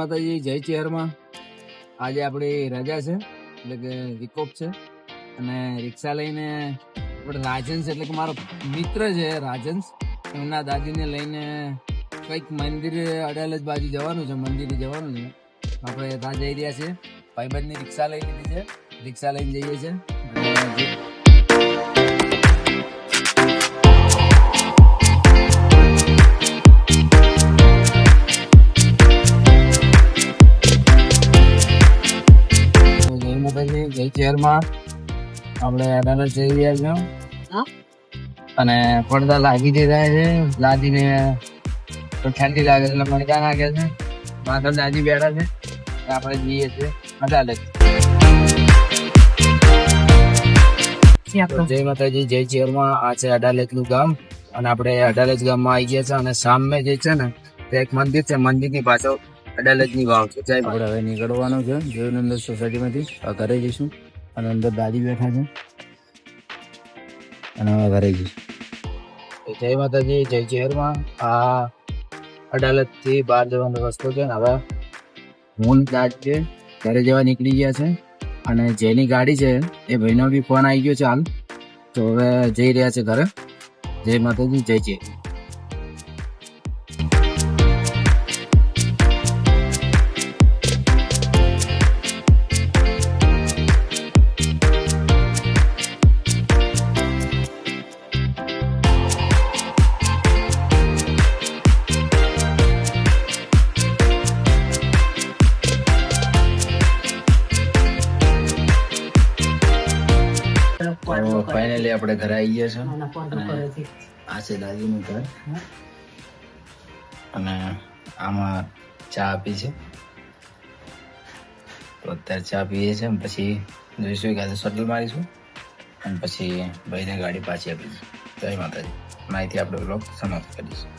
માતાજી, જય ચેહરમાં. આજે આપણી રજા છે એટલે કે વિકોપ છે અને રિક્ષા લઈને આપણે રાજન્સ એટલે કે મારો મિત્ર છે રાજન્સ, એમના દાદીને લઈને કંઈક મંદિર અડાલજ બાજુ જવાનું છે, મંદિરે જવાનું છે. આપણે ત્યાં જઈ રહ્યા છીએ. ભાઈબંધની રિક્ષા લઈ લીધી છે, રિક્ષા લઈને જઈએ છીએ. જય ચેહરમાં આપણે અડાલજ જઈ રહ્યા છીએ અને પડદા લાગી દીધા છે. દાદીને તો ઠંડી લાગે એટલે પડદા નાખે છે. પાછળ દાદી બેઠા છે. આપણે જઈએ છીએ અડાલજ. જય માતાજી, જય ચેહરમાં. આ છે અડાલજ નું ગામ અને આપણે અડાલજ ગામમાં આવી ગયા છે અને સામે જે છે ને તે એક મંદિર છે. મંદિરની પાછળ અડાલજ ની વાવ છે. આપણે હવે નીકળવાનું છે દેવનંદર સોસાયટી માંથી. ઘરે જઈશું અને અંદર દાદી બેઠા છે અને હવે ઘરે જઈશું. જય માતાજી, જય ચેહરમાં. આ અડાલજ થી બહાર જવાનો રસ્તો છે. હવે હું દાદી છે ઘરે જવા નીકળી ગયા છે અને જેની ગાડી છે એ ભાઈનો બી ફોન આવી ગયો છે હાલ, તો હવે જઈ રહ્યા છે ઘરે. જય માતાજી, જય ચેહર. ફાઇનલી આપણે ઘરે આવી ગયા છે. આ છે દાદીનું ઘર અને આમાં ચા આપી છે. તો અત્યારે ચા પીએ છે, પછી જોઈશું કે શટલ મારીશું અને પછી ભાઈને ગાડી પાછી આપીશું. જય માતાજી. અહીંથી આપણે બ્લોગ સમાપ્ત કરીશું.